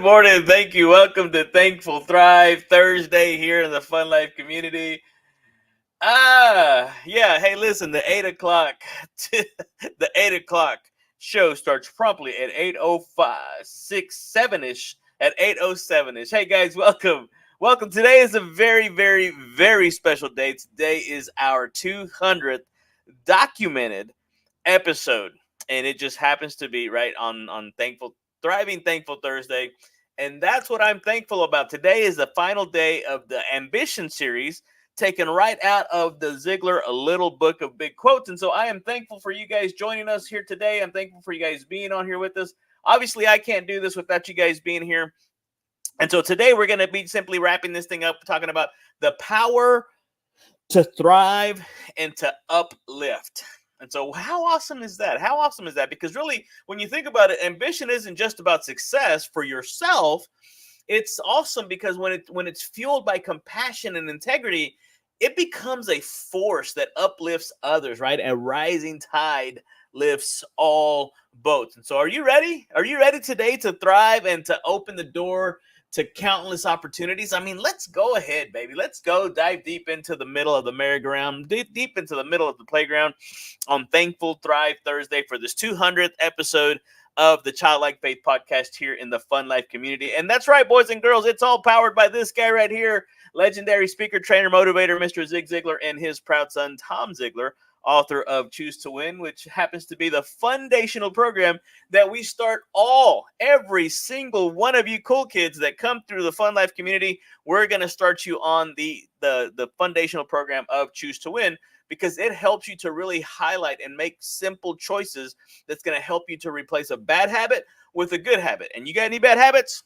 morning. Thank you. Welcome to Thankful Thrive Thursday here in the Fun Life community. Yeah. Hey, listen, the 8 o'clock, the 8 o'clock show starts promptly at 8:05, 7ish, at 8:07ish. Hey, guys, welcome. Welcome. Today is a very, very, very special day. Today is our 200th documented episode, and it just happens to be right on Thankful Thursday, and that's what I'm thankful about. Today is the final day of the Ambition series, taken right out of the Ziegler A Little Book of Big Quotes, and so I am thankful for you guys joining us here today. I'm thankful for you guys being on here with us. Obviously, I can't do this without you guys being here, and so today we're going to be simply wrapping this thing up, talking about the power to thrive and to uplift. And so how awesome is that? How awesome is that? Because really, when you think about it, ambition isn't just about success for yourself. It's awesome because when it's fueled by compassion and integrity, it becomes a force that uplifts others, right? A rising tide lifts all boats. And so are you ready? Are you ready today to thrive and to open the door to countless opportunities? I mean, let's go ahead, baby. Let's go dive deep into the middle of the merry-go-round, deep into the middle of the playground on Thankful Thrive Thursday for this 200th episode of the Childlike Faith podcast here in the Fun Life community. And that's right, boys and girls, it's all powered by this guy right here, legendary speaker, trainer, motivator, Mr. Zig Ziglar, and his proud son, Tom Ziglar, author of Choose to Win, which happens to be the foundational program that we start every single one of you cool kids that come through the Fun Life community. We're going to start you on the foundational program of Choose to Win, because it helps you to really highlight and make simple choices that's going to help you to replace a bad habit with a good habit. And you got any bad habits?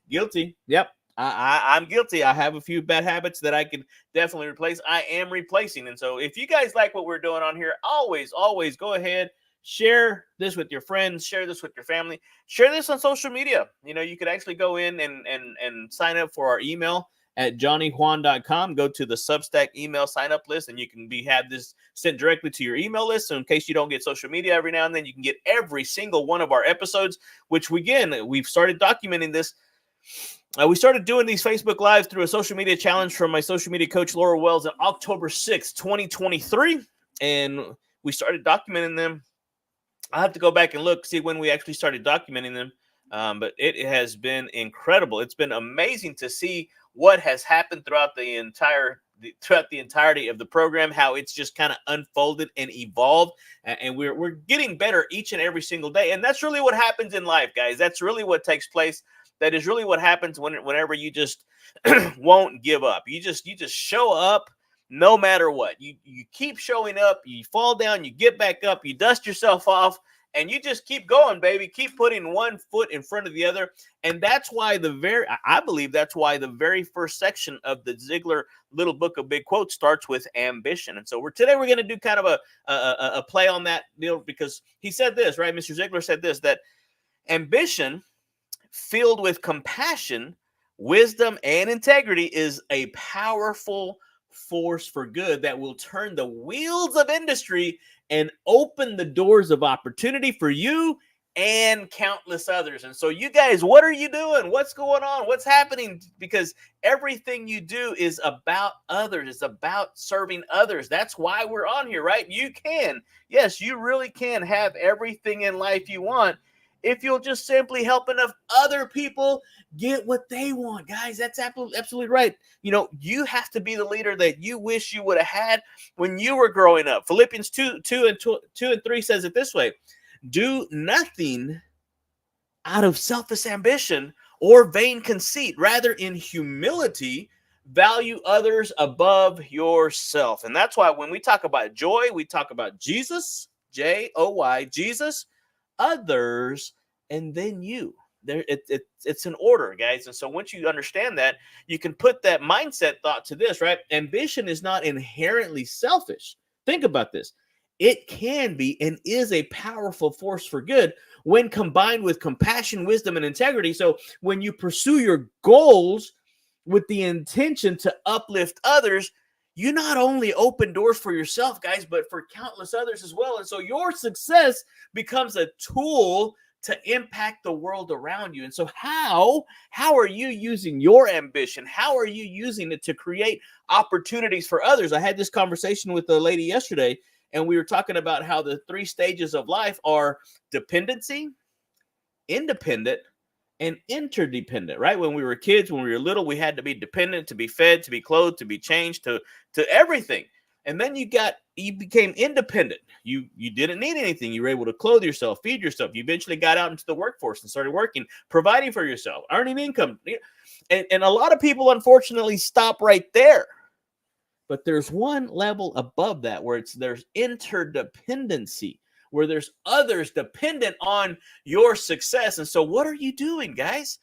Guilty. Yep. I'm guilty. I have a few bad habits that I can definitely replace. I am replacing. And so if you guys like what we're doing on here, always go ahead, share this with your friends, share this with your family, share this on social media. You know, you could actually go in and sign up for our email at johnnyjuan.com. Go to the Substack email sign up list, and you can have this sent directly to your email list. So in case you don't get social media every now and then, you can get every single one of our episodes, which we've started documenting this. We started doing these Facebook Lives through a social media challenge from my social media coach, Laura Wells, on October 6th, 2023. And we started documenting them. I'll have to go back and look, see when we actually started documenting them. But it has been incredible. It's been amazing to see what has happened throughout the entirety of the program, how it's just kind of unfolded and evolved. And we're getting better each and every single day. And that's really what happens in life, guys. That's really what takes place. That is really what happens whenever you just won't give up. You just show up no matter what. You keep showing up, you fall down, you get back up, you dust yourself off, and you just keep going, baby. Keep putting one foot in front of the other. And that's why I believe that's why the very first section of the Ziegler Little Book of Big Quotes starts with ambition. And so today we're going to do kind of a play on that deal, because he said this, right? Mr. Ziegler said this, that ambition filled with compassion, wisdom, and integrity is a powerful force for good that will turn the wheels of industry and open the doors of opportunity for you and countless others. And so you guys, what are you doing? What's going on? What's happening? Because everything you do is about others. It's about serving others. That's why we're on here, right? You really can have everything in life you want if you'll just simply help enough other people get what they want. Guys, that's absolutely right. You know, you have to be the leader that you wish you would have had when you were growing up. Philippians 2 and 3 says it this way: do nothing out of selfish ambition or vain conceit. Rather, in humility, value others above yourself. And that's why when we talk about joy, we talk about Jesus, Joy, Jesus, others, and then you. It's an order, guys. And so once you understand that, you can put that mindset thought to this, right? Ambition is not inherently selfish. Think about this. It can be and is a powerful force for good when combined with compassion, wisdom, and integrity. So when you pursue your goals with the intention to uplift others, you not only open doors for yourself, guys, but for countless others as well. And so your success becomes a tool to impact the world around you. And so how are you using your ambition? How are you using it to create opportunities for others? I had this conversation with a lady yesterday, and we were talking about how the 3 stages of life are dependency, independent, and interdependent, right? When we were kids, when we were little, we had to be dependent to be fed, to be clothed, to be changed, to everything. And then you became independent. You didn't need anything. You were able to clothe yourself, feed yourself. You eventually got out into the workforce and started working, providing for yourself, earning income. And a lot of people, unfortunately, stop right there. But there's one level above that where there's interdependency, where there's others dependent on your success. And so what are you doing, guys?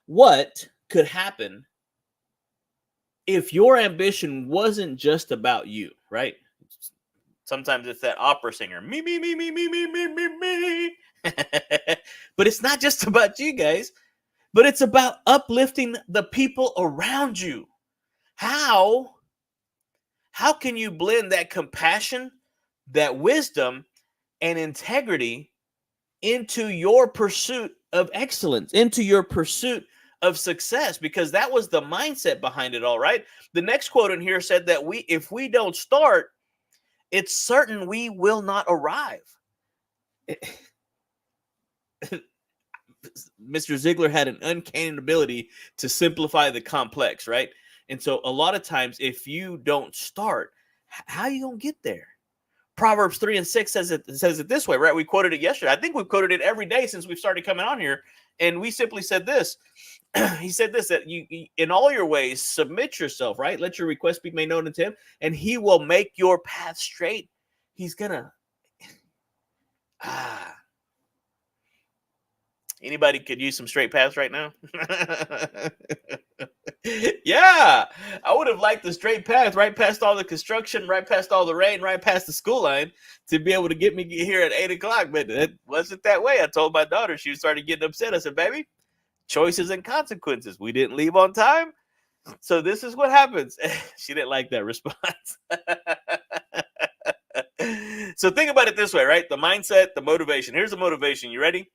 What could happen if your ambition wasn't just about you, right? Sometimes it's that opera singer, me, me, me, me, me, me, me, me, me. But it's not just about you, guys, but it's about uplifting the people around you. How can you blend that compassion, that wisdom, and integrity into your pursuit of excellence, into your pursuit of success? Because that was the mindset behind it all, right? The next quote in here said that if we don't start, it's certain we will not arrive. Mr. Ziegler had an uncanny ability to simplify the complex, right? And so a lot of times, if you don't start, how are you going to get there? Proverbs 3:6 says it this way, right? We quoted it yesterday. I think we've quoted it every day since we've started coming on here. And we simply said this. He said this, that you in all your ways, submit yourself, right? Let your request be made known unto him, and he will make your path straight. He's going to... Anybody could use some straight paths right now? Yeah, I would have liked the straight path right past all the construction, right past all the rain, right past the school line to be able to get me here at 8 o'clock. But it wasn't that way. I told my daughter, she started getting upset. I said, baby, choices and consequences. We didn't leave on time. So this is what happens. She didn't like that response. So think about it this way, right? The mindset, the motivation. Here's the motivation. You ready?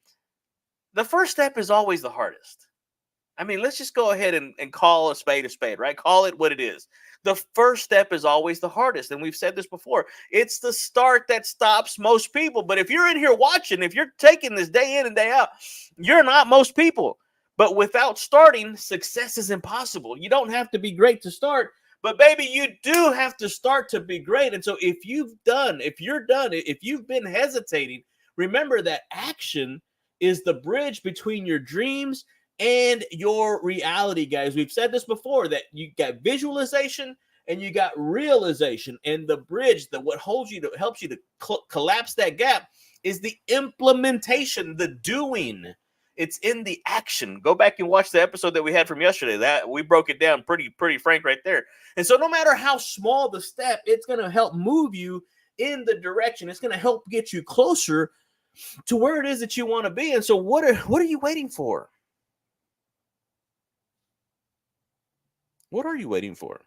The first step is always the hardest. I mean, let's just go ahead and call a spade, right? Call it what it is. The first step is always the hardest. And we've said this before. It's the start that stops most people. But if you're in here watching, if you're taking this day in and day out, you're not most people. But without starting, success is impossible. You don't have to be great to start. But baby, you do have to start to be great. And so if you've been hesitating, remember that action is the bridge between your dreams and your reality, guys. We've said this before, that you got visualization and you got realization, and the bridge, what helps you to collapse that gap, is the implementation, the doing. It's in the action. Go back and watch the episode that we had from yesterday. That we broke it down pretty frank right there. And so no matter how small the step, it's going to help move you in the direction. It's going to help get you closer to where it is that you want to be. And so what are you waiting for? What are you waiting for?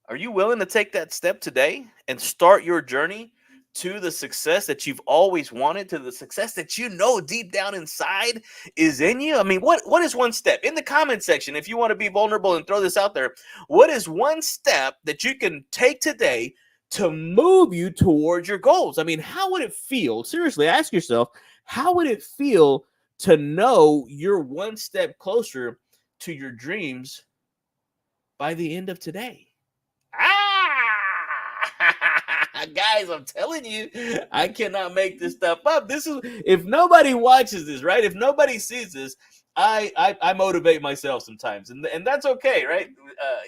Are you willing to take that step today and start your journey to the success that you've always wanted, to the success that you know deep down inside is in you? I mean, what is one step? In the comment section, if you want to be vulnerable and throw this out there, what is one step that you can take today to move you towards your goals? I mean, how would it feel? Seriously, ask yourself, how would it feel to know you're one step closer to your dreams by the end of today? Guys, I'm telling you, I cannot make this stuff up. This is, if nobody watches this, right? If nobody sees this, I motivate myself sometimes, and that's okay, right?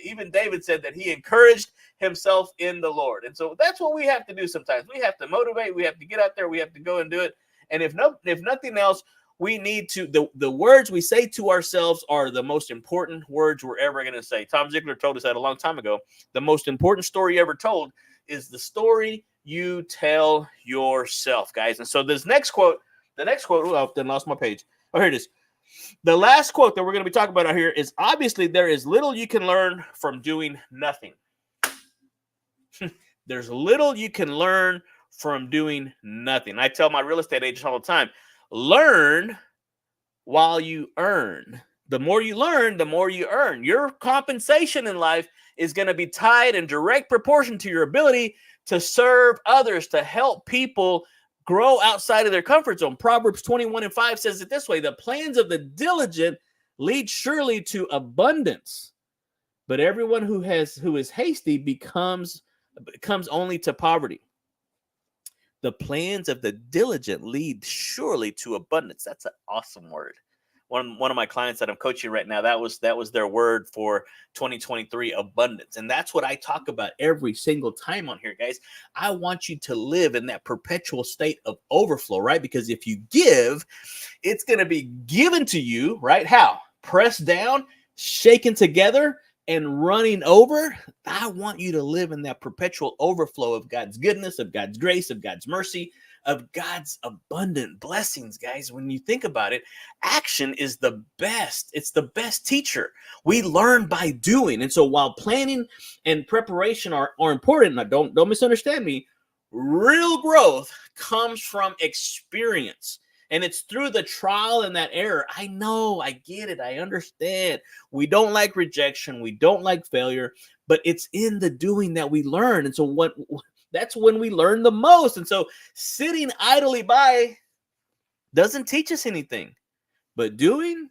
Even David said that he encouraged himself in the Lord, and so that's what we have to do sometimes. We have to motivate. We have to get out there. We have to go and do it. And if nothing else, we need to, the words we say to ourselves are the most important words we're ever going to say. Tom Ziegler told us that a long time ago. The most important story ever told is the story you tell yourself, guys. And so the next quote, oh, then lost my page. Oh, here it is. The last quote that we're going to be talking about out here is, obviously there is little you can learn from doing nothing. There's little you can learn from doing nothing. I tell my real estate agents all the time, learn while you earn. The more you learn, the more you earn. Your compensation in life is going to be tied in direct proportion to your ability to serve others, to help people grow outside of their comfort zone. Proverbs 21:5 says it this way: the plans of the diligent lead surely to abundance, but everyone who is hasty comes only to poverty. The plans of the diligent lead surely to abundance. That's an awesome word. One of my clients that I'm coaching right now, that was their word for 2023, abundance. And that's what I talk about every single time on here, guys. I want you to live in that perpetual state of overflow, right? Because if you give, it's going to be given to you, right? How? Pressed down, shaken together, and running over. I want you to live in that perpetual overflow of God's goodness, of God's grace, of God's mercy, of God's abundant blessings, guys. When you think about it, action is the best. It's the best teacher. We learn by doing. And so while planning and preparation are important, now don't misunderstand me, real growth comes from experience. And it's through the trial and that error. I know, I get it, I understand. We don't like rejection, we don't like failure, but it's in the doing that we learn. And so that's when we learn the most. And so sitting idly by doesn't teach us anything. But doing,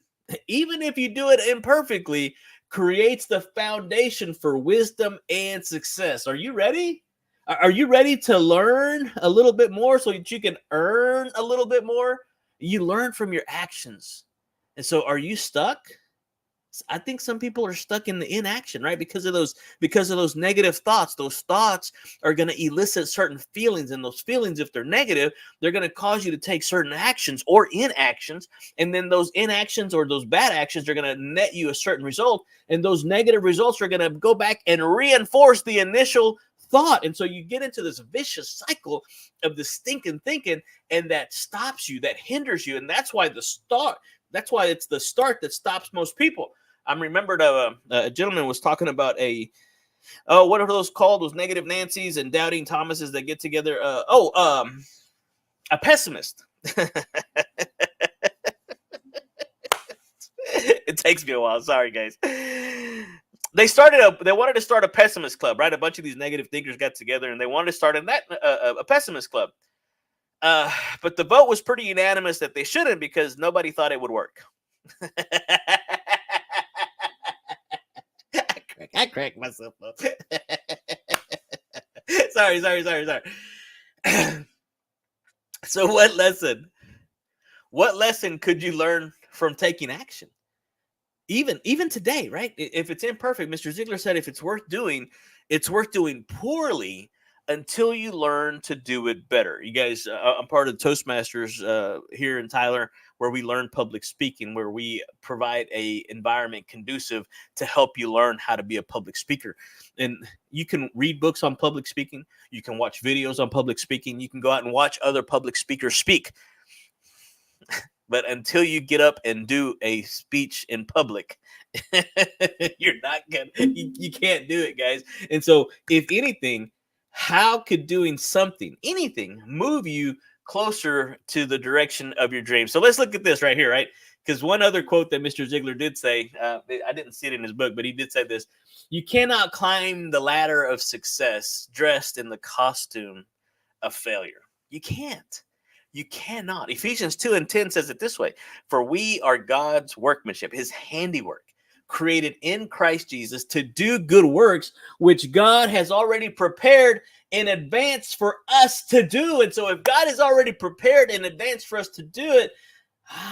even if you do it imperfectly, creates the foundation for wisdom and success. Are you ready? Are you ready to learn a little bit more so that you can earn a little bit more? You learn from your actions. And so are you stuck? I think some people are stuck in the inaction, right? Because of those negative thoughts. Those thoughts are going to elicit certain feelings, and those feelings, if they're negative, they're going to cause you to take certain actions or inactions, and then those inactions or those bad actions are going to net you a certain result, and those negative results are going to go back and reinforce the initial thought. And so you get into this vicious cycle of the stinking thinking, and that stops you, that hinders you. And that's why it's the start that stops most people. I remembered a gentleman was talking about what are those called? Those negative Nancy's and doubting Thomases that get together. A pessimist. It takes me a while. Sorry, guys. They wanted to start a pessimist club, right? A bunch of these negative thinkers got together and they wanted to start a pessimist club. But the vote was pretty unanimous that they shouldn't, because nobody thought it would work. I crack myself up. Sorry. So what lesson could you learn from taking action? Even today, right? If it's imperfect, Mr. Ziegler said, if it's worth doing poorly until you learn to do it better. You guys, I'm part of the Toastmasters here in Tyler, where we learn public speaking, where we provide a environment conducive to help you learn how to be a public speaker. And you can read books on public speaking. You can watch videos on public speaking. You can go out and watch other public speakers speak. But until you get up and do a speech in public, you're not gonna, you can't do it, guys. And so if anything, how could doing anything move you closer to the direction of your dream? So let's look at this right here, right? Because one other quote that Mr. Ziegler did say, I didn't see it in his book, but he did say this: you cannot climb the ladder of success dressed in the costume of failure. You can't. You cannot. Ephesians 2:10 says it this way: for we are God's workmanship, his handiwork, created in Christ Jesus to do good works, which God has already prepared in advance for us to do. And so if God has already prepared in advance for us to do it,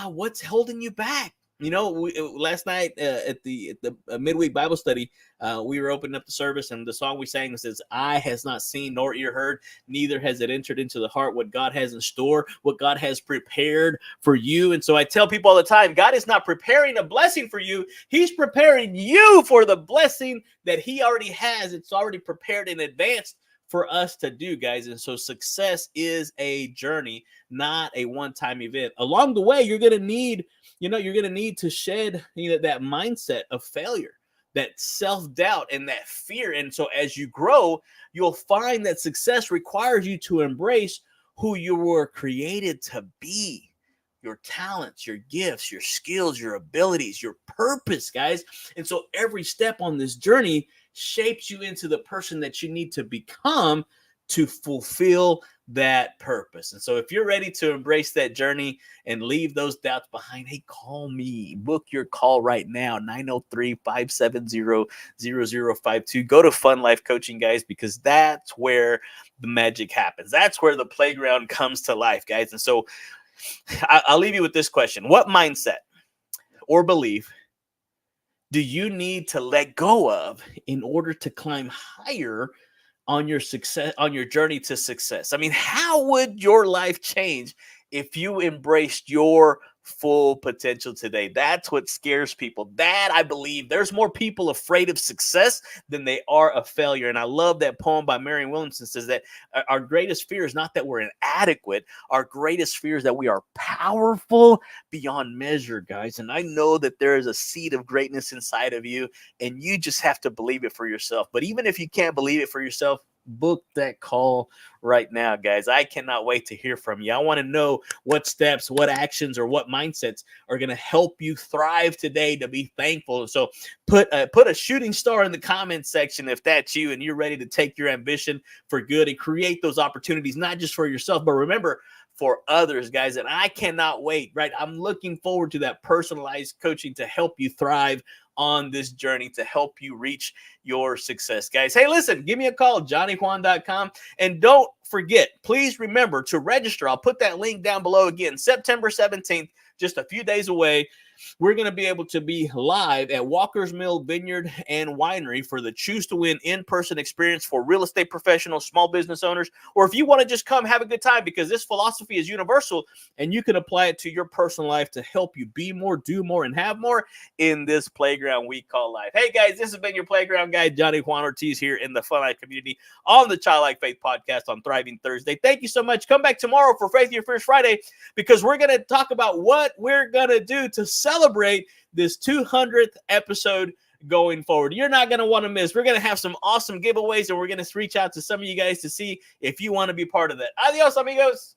what's holding you back? You know, last night at the midweek Bible study, we were opening up the service, and the song we sang says, "Eye has not seen nor ear heard, neither has it entered into the heart what God has in store, what God has prepared for you." And so I tell people all the time, God is not preparing a blessing for you. He's preparing you for the blessing that he already has. It's already prepared in advance for us to do, guys. And so success is a journey, not a one-time event. Along the way, you're going to need to shed that mindset of failure. that self-doubt and that fear. And so as you grow, you'll find that success requires you to embrace who you were created to be, your talents, your gifts, your skills, your abilities, your purpose, guys. And so every step on this journey shapes you into the person that you need to become to fulfill that purpose. And so if you're ready to embrace that journey and leave those doubts behind, hey, call me. Book your call right now, 903-570-0052. Go to Fun Life Coaching, guys, because that's where the magic happens. That's where the playground comes to life, guys. And so I'll leave you with this question. What mindset or belief do you need to let go of in order to climb higher on your success, on your journey to success? I mean, how would your life change if you embraced your full potential today? That's what scares people. That, I believe, there's more people afraid of success than they are of failure. And I love that poem by Marianne Williamson, says that our greatest fear is not that we're inadequate. Our greatest fear is that we are powerful beyond measure, guys. And I know that there is a seed of greatness inside of you, and you just have to believe it for yourself. But even if you can't believe it for yourself, book that call right now, guys. I cannot wait to hear from you. I want to know what steps, what actions, or what mindsets are going to help you thrive today to be thankful. So put a shooting star in the comments section if that's you and you're ready to take your ambition for good and create those opportunities, not just for yourself, but remember, for others, guys. And I cannot wait, right? I'm looking forward to that personalized coaching to help you thrive on this journey, to help you reach your success, guys. Hey, listen, give me a call, johnnyjuan.com. And don't forget, please remember to register. I'll put that link down below again, September 17th, just a few days away. We're going to be able to be live at Walker's Mill Vineyard and Winery for the Choose to Win in-person experience for real estate professionals, small business owners, or if you want to just come have a good time, because this philosophy is universal and you can apply it to your personal life to help you be more, do more, and have more in this playground we call life. Hey, guys, this has been your playground guide, Johnny Juan Ortiz, here in the Fun Life community on the Childlike Faith podcast on Thriving Thursday. Thank you so much. Come back tomorrow for Faith Your First Friday, because we're going to talk about what we're going to do to celebrate this 200th episode going forward. You're not going to want to miss. We're going to have some awesome giveaways, and we're going to reach out to some of you guys to see if you want to be part of that. Adios, amigos.